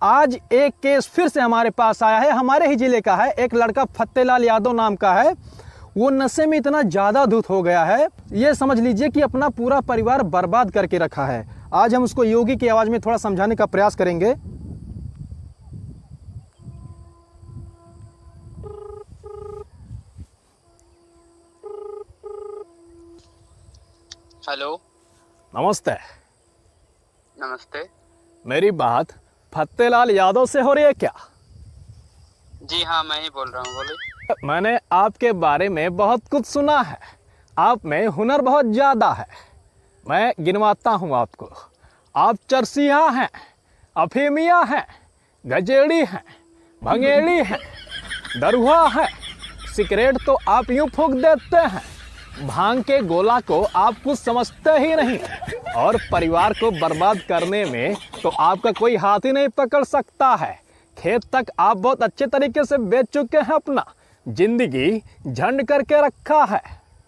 आज एक केस फिर से हमारे पास आया है, हमारे ही जिले का है। एक लड़का फत्तेलाल यादव नाम का है। वो नशे में इतना ज़्यादा धुत हो गया है, ये समझ लीजिए कि अपना पूरा परिवार बर्बाद करके रखा है। आज हम उसको योगी की आवाज़ में थोड़ा समझाने का प्रयास करेंगे। हेलो। नमस्ते। नमस्ते। मेरी बात फत्तेलाल यादव से हो रही है क्या? जी हाँ, मैं ही बोल रहा हूँ, बोलिए। मैंने आपके बारे में बहुत कुछ सुना है। आप में हुनर बहुत ज़्यादा है। मैं गिनवाता हूँ आपको। आप चरसिया हैं, अफीमिया हैं, गजेड़ी हैं, भंगेड़ी हैं, दरुआ हैं। सिगरेट तो आप यूँ फूंक देते हैं। भांग के गोला को आप कुछ समझते ही नहीं, और परिवार को बर्बाद करने में तो आपका कोई हाथ ही नहीं पकड़ सकता है। खेत तक आप बहुत अच्छे तरीके से बेच चुके हैं, अपना जिंदगी झंड करके रखा है।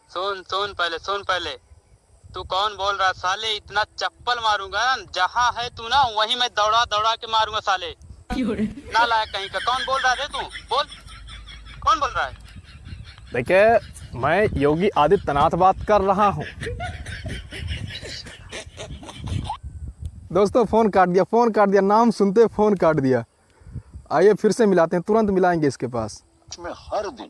सुन पहले तू कौन बोल रहा साले? इतना चप्पल मारूंगा ना, जहाँ है तू ना वहीं मैं दौड़ा दौड़ा के मारूंगा साले। ना लायक कहीं का। कौन बोल रहा है तू? बोल, कौन बोल रहा है? देखिए, मैं योगी आदित्यनाथ बात कर रहा हूँ। दोस्तों फोन काट दिया, नाम सुनते फ़ोन काट दिया। आइए फिर से मिलाते हैं, तुरंत मिलाएंगे इसके पास। में हर दिन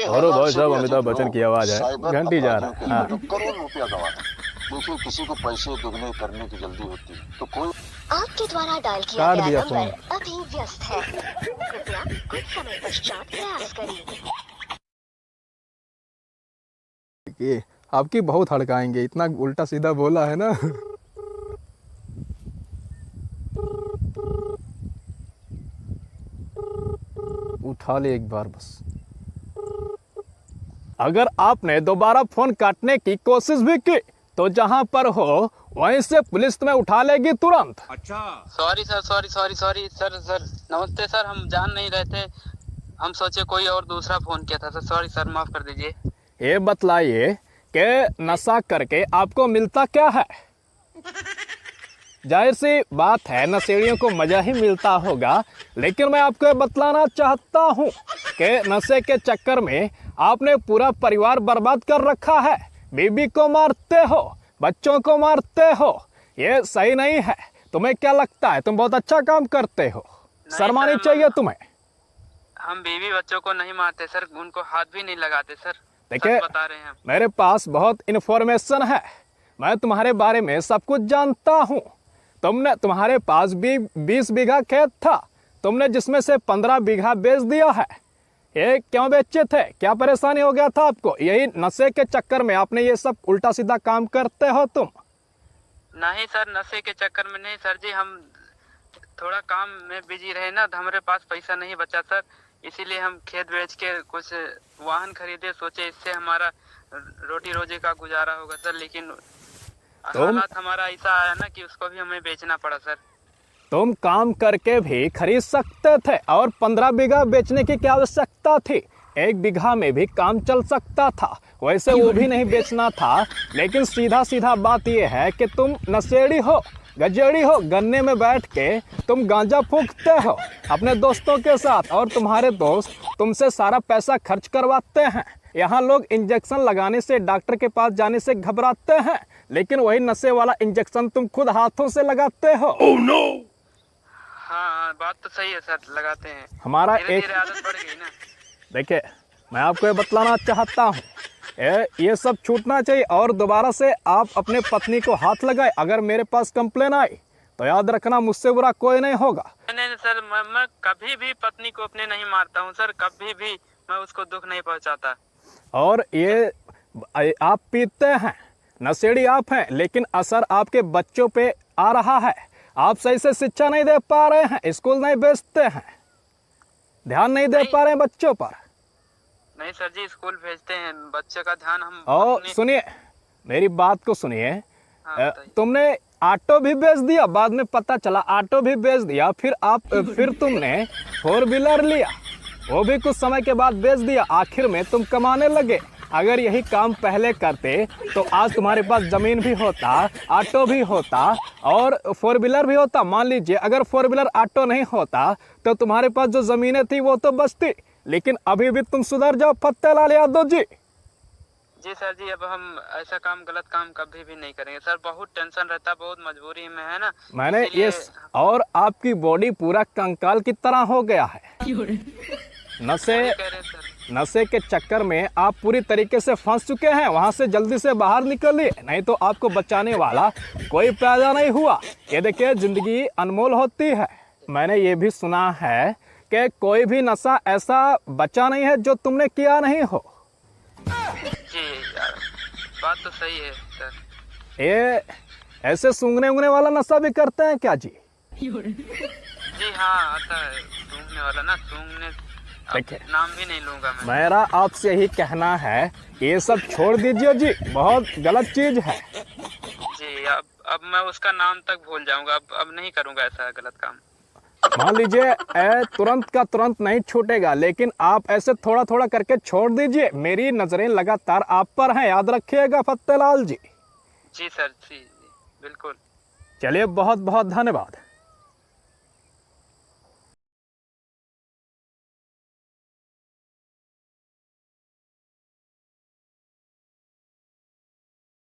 और भाई साहब, अमिताभ बच्चन की आवाज़ है, घंटी जा रहा है। हाँ। करोड़ रुपया गवाता। देखिए, किसी को पैसे दुगने करने की जल्दी होती है तो कोई आपके द्वारा डायल किया काट दिया गया नंबर अभी व्यस्त है। कृपया कुछ समय पश्चात प्रयास करें। ये आपकी बहुत हड़काएंगे, इतना उल्टा सीधा बोला है ना। उठा ले एक बार बस। अगर आपने दोबारा फोन काटने की कोशिश भी की तो जहां पर हो वहीं से पुलिस तुम्हें उठा लेगी तुरंत। अच्छा। Sorry sir. नमस्ते सर, हम जान नहीं रहे थे, हम सोचे कोई और दूसरा फोन किया था सर। सॉरी सर, माफ कर दीजिए। ये बतलाइए कि नशा करके आपको मिलता क्या है? जाहिर सी बात है, नशेड़ियों को मजा ही मिलता होगा, लेकिन मैं आपको बतलाना चाहता हूँ कि नशे के चक्कर में आपने पूरा परिवार बर्बाद कर रखा है। बीबी को मारते हो, बच्चों को मारते हो, ये सही नहीं है। तुम्हें क्या लगता है तुम बहुत अच्छा काम करते हो? शर्मानी चाहिए तुम्हें। हम बीवी बच्चों को नहीं मारते सर, उनको हाथ भी नहीं लगाते सर। देखिए, बता रहे हैं, मेरे पास बहुत इन्फॉर्मेशन है, मैं तुम्हारे बारे में सब कुछ जानता हूँ। तुम्हारे पास भी 20 बीघा खेत था, तुमने जिसमें से 15 बीघा बेच दिया है। ये क्यों बेचे थे? क्या परेशानी हो गया था आपको? यही नशे के चक्कर में आपने ये सब उल्टा सीधा काम करते हो तुम। नहीं सर, नशे के चक्कर में नहीं सर जी, हम थोड़ा काम में बिजी रहे ना, तो हमारे पास पैसा नहीं बचा सर, इसीलिए हम खेत बेच के कुछ वाहन खरीदे, सोचे इससे हमारा रोटी रोजी का गुजारा होगा सर। लेकिन हालात हमारा ऐसा आया ना कि उसको भी हमें बेचना पड़ा सर। तुम काम करके भी खरीद सकते थे, और 15 बीघा बेचने की क्या आवश्यकता थी? 1 बीघा में भी काम चल सकता था, वैसे वो भी नहीं बेचना था। लेकिन सीधा बात यह है कि तुम नशेड़ी हो, गजेड़ी हो, गन्ने में बैठ के तुम गांजा फूंकते हो अपने दोस्तों के साथ, और तुम्हारे दोस्त तुमसे सारा पैसा खर्च करवाते हैं। यहाँ लोग इंजेक्शन लगाने से, डॉक्टर के पास जाने से घबराते हैं, लेकिन वही नशे वाला इंजेक्शन तुम खुद हाथों से लगाते हो। oh, no! हाँ, बात तो सही है सर, लगाते हैं। हमारा धीरे धीरे आदत बढ़ गई ना। देखिए, मैं आपको ये बतलाना चाहता हूँ, ये सब छूटना चाहिए, और दोबारा से आप अपने पत्नी को हाथ लगाए। अगर मेरे पास कंप्लेन आई तो याद रखना, मुझसे बुरा कोई नहीं होगा। नहीं सर, मैं कभी भी पत्नी को अपने नहीं मारता हूँ सर, कभी भी मैं उसको दुख नहीं पहुँचाता। और ये आप पीते हैं, नशेड़ी आप हैं, लेकिन असर आपके बच्चों पे आ रहा है। आप सही से शिक्षा नहीं दे पा रहे हैं, स्कूल नहीं भेजते हैं, ध्यान नहीं दे पा रहे हैं बच्चों पर। नहीं सर जी, स्कूल भेजते हैं, बच्चे का ध्यान हम। और सुनिए, मेरी बात को सुनिए। हाँ, तुमने ऑटो भी बेच दिया, बाद में पता चला ऑटो भी बेच दिया, फिर तुमने 4 व्हीलर लिया, वो भी कुछ समय के बाद बेच दिया। आखिर में तुम कमाने लगे, अगर यही काम पहले करते तो आज तुम्हारे पास ज़मीन भी होता, ऑटो भी होता और फोर व्हीलर भी होता। मान लीजिए अगर फोर व्हीलर ऑटो नहीं होता तो तुम्हारे पास जो ज़मीनें थी वो तो बचती। लेकिन अभी भी तुम सुधर जाओ फत्तेलाल यादव जी। जी सर जी, अब हम ऐसा काम, गलत काम कभी भी नहीं करेंगे सर। बहुत टेंशन रहता, बहुत मजबूरी में है ना। मैंने ये इसीलिए- और आपकी बॉडी पूरा कंकाल की तरह हो गया है। नशे वही कह रहे हैं सर। नशे के चक्कर में आप पूरी तरीके से फंस चुके हैं। वहां से जल्दी से बाहर निकलिए, नहीं तो आपको बचाने वाला कोई पैदा नहीं हुआ। ये देखिए, जिंदगी अनमोल होती है। मैंने ये भी सुना है कि कोई भी नशा ऐसा बचा नहीं है जो तुमने किया नहीं हो। जी यार, बात तो सही है सर। ये ऐसे सूंघने उंगने वाला नशा भी करते हैं क्या जी? जी हाँ, आता है सूंघने वाला ना, सूंघने। अब देखिए, नाम भी नहीं लूंगा मैं। मेरा आपसे यही कहना है, ये सब छोड़ दीजिए जी, बहुत गलत चीज है। जी, अब मैं उसका नाम तक भूल जाऊंगा। अब नहीं करूंगा ऐसा गलत काम। मान लीजिए तुरंत का तुरंत नहीं छूटेगा, लेकिन आप ऐसे थोड़ा थोड़ा करके छोड़ दीजिए। मेरी नजरें लगातार आप पर हैं, याद रखिएगा फत्तेलाल जी। जी सर, जी जी बिल्कुल। चलिए, बहुत बहुत धन्यवाद।